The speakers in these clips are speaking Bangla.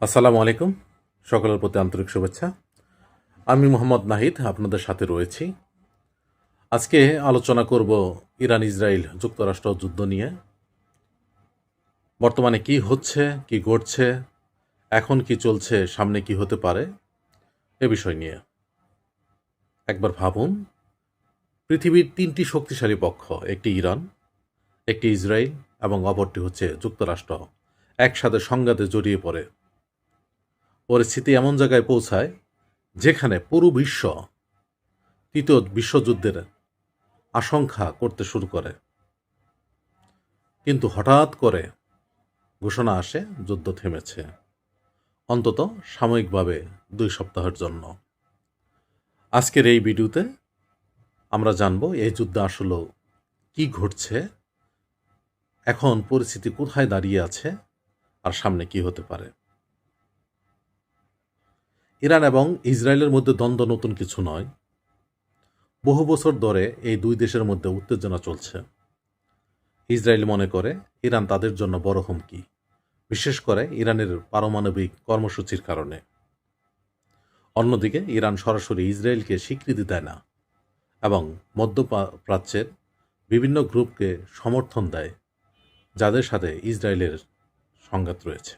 আসসালামু আলাইকুম। সকলের প্রতি আন্তরিক শুভেচ্ছা। আমি মোহাম্মদ নাহিদ আপনাদের সাথে রয়েছি। আজকে আলোচনা করব ইরান ইসরায়েল যুক্তরাষ্ট্র যুদ্ধ নিয়ে। বর্তমানে কি হচ্ছে, কি ঘটছে, এখন কি চলছে, সামনে কি হতে পারে এ বিষয় নিয়ে। একবার ভাবুন, পৃথিবীর তিনটি শক্তিশালী পক্ষ, একটি ইরান, একটি ইসরায়েল এবং অপরটি হচ্ছে যুক্তরাষ্ট্র, একসাথে সংঘাতে জড়িয়ে পড়ে। পরিস্থিতি এমন জায়গায় পৌঁছায় যেখানে পুরো বিশ্ব তৃতীয় বিশ্বযুদ্ধের আশঙ্কা করতে শুরু করে। কিন্তু হঠাৎ করে ঘোষণা আসে যুদ্ধ থেমেছে, অন্তত সাময়িকভাবে 2 সপ্তাহের জন্য। আজকের এই ভিডিওতে আমরা জানব এই যুদ্ধে আসলে কি ঘটছে, এখন পরিস্থিতি কোথায় দাঁড়িয়ে আছে আর সামনে কি হতে পারে। ইরান এবং ইসরায়েলের মধ্যে দ্বন্দ্ব নতুন কিছু নয়। বহু বছর ধরে এই দুই দেশের মধ্যে উত্তেজনা চলছে। ইসরায়েল মনে করে ইরান তাদের জন্য বড় হুমকি, বিশেষ করে ইরানের পারমাণবিক কর্মসূচির কারণে। অন্যদিকে ইরান সরাসরি ইসরায়েলকে স্বীকৃতি দেয় না এবং মধ্যপ্রাচ্যের বিভিন্ন গ্রুপকে সমর্থন দেয়, যাদের সাথে ইসরায়েলের সংঘাত রয়েছে।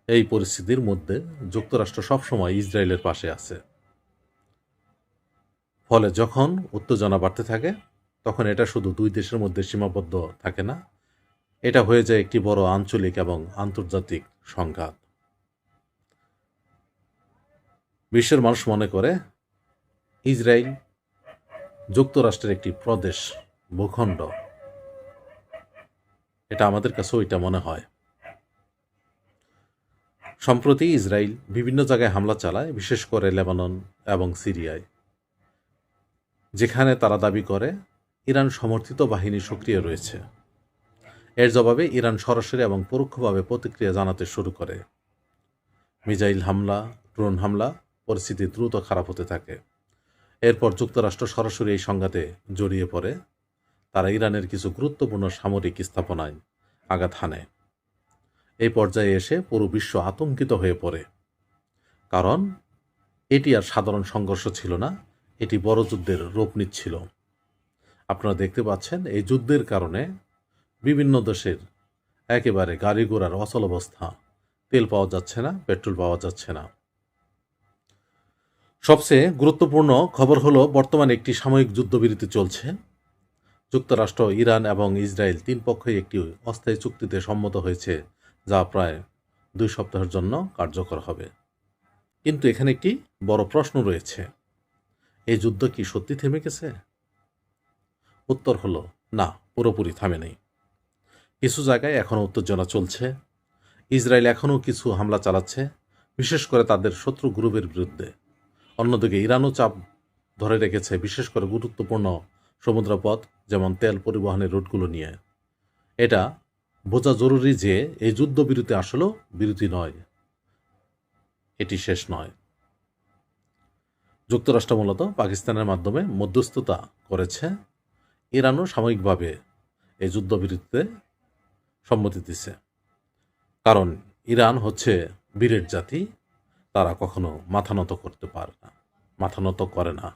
এই পরিস্থিতির মধ্যে যুক্তরাষ্ট্র সবসময় ইসরায়েলের পাশে আছে। ফলে যখন উত্তেজনা বাড়তে থাকে, তখন এটা শুধু দুই দেশের মধ্যে সীমাবদ্ধ থাকে না, এটা হয়ে যায় একটি বড় আঞ্চলিক এবং আন্তর্জাতিক সংঘাত। বিশ্বের মানুষ মনে করে ইসরায়েল যুক্তরাষ্ট্রের একটি প্রদেশ, ভূখণ্ড। এটা আমাদের কাছেও এটা মনে হয়। সম্প্রতি ইসরায়েল বিভিন্ন জায়গায় হামলা চালায়, বিশেষ করে লেবানন এবং সিরিয়ায়, যেখানে তারা দাবি করে ইরান সমর্থিত বাহিনী সক্রিয় রয়েছে। এর জবাবে ইরান সরাসরি এবং পরোক্ষভাবে প্রতিক্রিয়া জানাতে শুরু করে। মিসাইল হামলা, ড্রোন হামলা, পরিস্থিতি দ্রুত খারাপ হতে থাকে। এরপর যুক্তরাষ্ট্র সরাসরি এই সংঘাতে জড়িয়ে পড়ে। তারা ইরানের কিছু গুরুত্বপূর্ণ সামরিক স্থাপনায় আঘাত হানে। এই পর্যায়ে এসে পুরো বিশ্ব আতঙ্কিত হয়ে পড়ে, কারণ এটি আর সাধারণ সংঘর্ষ ছিল না, এটি বড় যুদ্ধের রূপ নিচ্ছিল। আপনারা দেখতে পাচ্ছেন এই যুদ্ধের কারণে বিভিন্ন দেশের একেবারে গাড়ি ঘোড়ার অচল অবস্থা, তেল পাওয়া যাচ্ছে না, পেট্রোল পাওয়া যাচ্ছে না। সবচেয়ে গুরুত্বপূর্ণ খবর হলো বর্তমানে একটি সাময়িক যুদ্ধবিরতি চলছে। যুক্তরাষ্ট্র, ইরান এবং ইসরায়েল 3 পক্ষই একটি অস্থায়ী চুক্তিতে সম্মত হয়েছে, যা প্রায় 2 সপ্তাহের জন্য কার্যকর হবে। কিন্তু এখানে একটি বড় প্রশ্ন রয়েছে, এই যুদ্ধ কি সত্যি থেমে গেছে? উত্তর হলো না, পুরোপুরি থামে নেই। কিছু জায়গায় এখনও উত্তেজনা চলছে। ইসরায়েল এখনও কিছু হামলা চালাচ্ছে, বিশেষ করে তাদের শত্রু গ্রুপের বিরুদ্ধে। অন্যদিকে ইরানও চাপ ধরে রেখেছে, বিশেষ করে গুরুত্বপূর্ণ সমুদ্রপথ যেমন তেল পরিবহনের রুটগুলো নিয়ে। এটা বোঝা জরুরি যে এই যুদ্ধবিরতি আসলেও বিরতি নয়, এটি শেষ নয়। যুক্তরাষ্ট্র মূলত পাকিস্তানের মাধ্যমে মধ্যস্থতা করেছে। ইরানও সাময়িকভাবে এই যুদ্ধবিরতিতে সম্মতি দিছে, কারণ ইরান হচ্ছে বীরের জাতি, তারা কখনো মাথা নত করতে পারে না, মাথা নত করে না।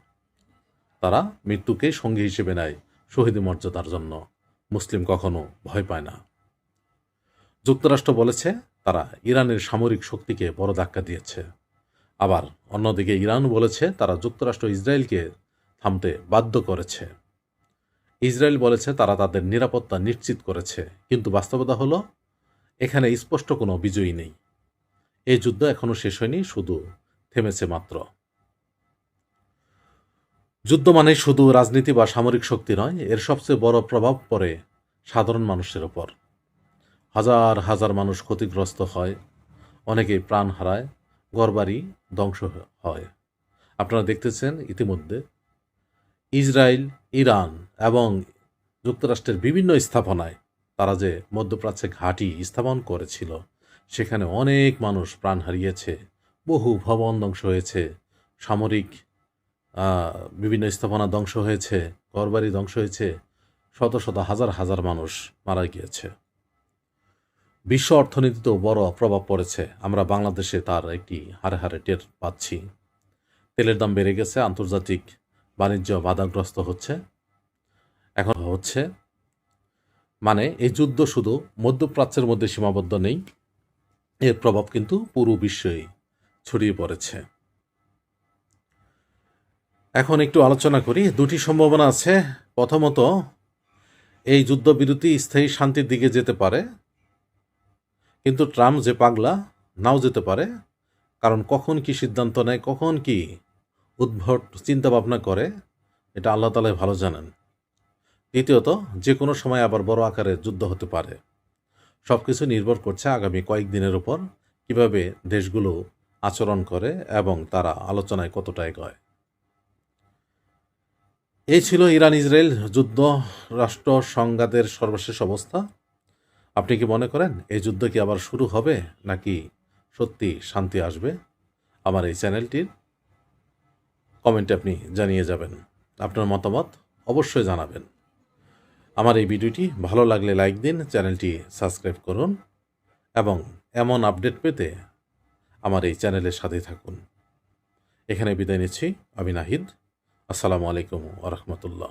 তারা মৃত্যুকেই সঙ্গী হিসেবে নেয় শহীদ মর্যাদার জন্য। মুসলিম কখনো ভয় পায় না। যুক্তরাষ্ট্র বলেছে তারা ইরানের সামরিক শক্তিকে বড় ধাক্কা দিয়েছে। আবার অন্যদিকে ইরান বলেছে তারা যুক্তরাষ্ট্র ইসরায়েলকে থামতে বাধ্য করেছে। ইসরায়েল বলেছে তারা তাদের নিরাপত্তা নিশ্চিত করেছে, কিন্তু বাস্তবতা হলো এখানে স্পষ্ট কোনো বিজয়ী নেই। এই যুদ্ধ এখনো শেষ হয়নি, শুধু থেমেছে মাত্র। যুদ্ধ মানে শুধু রাজনীতি বা সামরিক শক্তি নয়, এর সবচেয়ে বড় প্রভাব পড়ে সাধারণ মানুষের ওপর। হাজার হাজার মানুষ ক্ষতিগ্রস্ত হয়, অনেকেই প্রাণ হারায়, ঘরবাড়ি ধ্বংস হয়। আপনারা দেখতেছেন ইতিমধ্যে ইসরায়েল, ইরান এবং যুক্তরাষ্ট্রের বিভিন্ন স্থাপনায় তারা যে মধ্যপ্রাচ্যে ঘাঁটি স্থাপন করেছিল, সেখানে অনেক মানুষ প্রাণ হারিয়েছে, বহু ভবন ধ্বংস হয়েছে, সামরিক বিভিন্ন স্থাপনা ধ্বংস হয়েছে, ঘরবাড়ি ধ্বংস হয়েছে, শত শত হাজার হাজার মানুষ মারা গিয়েছে। বিশ্ব অর্থনীতিতেও বড় প্রভাব পড়েছে। আমরা বাংলাদেশে তার একটি হাড়ে হাড়ে টের পাচ্ছি। তেলের দাম বেড়ে গেছে, আন্তর্জাতিক বাণিজ্য বাধাগ্রস্ত হচ্ছে। এখন হচ্ছে মানে এই যুদ্ধ শুধু মধ্যপ্রাচ্যের মধ্যে সীমাবদ্ধ নেই, এর প্রভাব কিন্তু পুরো বিশ্বেই ছড়িয়ে পড়েছে। এখন একটু আলোচনা করি। দুটি সম্ভাবনা আছে। প্রথমত, এই যুদ্ধবিরতি স্থায়ী শান্তির দিকে যেতে পারে, কিন্তু ট্রাম্প যে পাগলা, নাও যেতে পারে। কারণ কখন কি সিদ্ধান্ত নেয়, কখন কি উদ্ভট চিন্তাভাবনা করে, এটা আল্লাহ তাআলাই ভালো জানেন। দ্বিতীয়ত, যে কোনো সময় আবার বড় আকারে যুদ্ধ হতে পারে। সব কিছু নির্ভর করছে আগামী কয়েকদিনের উপর, কিভাবে দেশগুলো আচরণ করে এবং তারা আলোচনায় কতটা এগোয়। এই ছিল ইরান ইসরায়েল যুদ্ধ রাষ্ট্র সংঘাতের সর্বশেষ অবস্থা। আপনি কি মনে করেন এই যুদ্ধ কি আবার শুরু হবে, নাকি সত্যি শান্তি আসবে? আমার এই চ্যানেলটির কমেন্টে আপনি জানিয়ে যাবেন। আপনার মতামত অবশ্যই জানাবেন। আমার এই ভিডিওটি ভালো লাগলে লাইক দিন, চ্যানেলটি সাবস্ক্রাইব করুন এবং এমন আপডেট পেতে আমার এই চ্যানেলের সাথে থাকুন। এখানে বিদায় নিচ্ছি। আমি নাহিদ। আসসালামু আলাইকুম ওয়া রাহমাতুল্লাহ।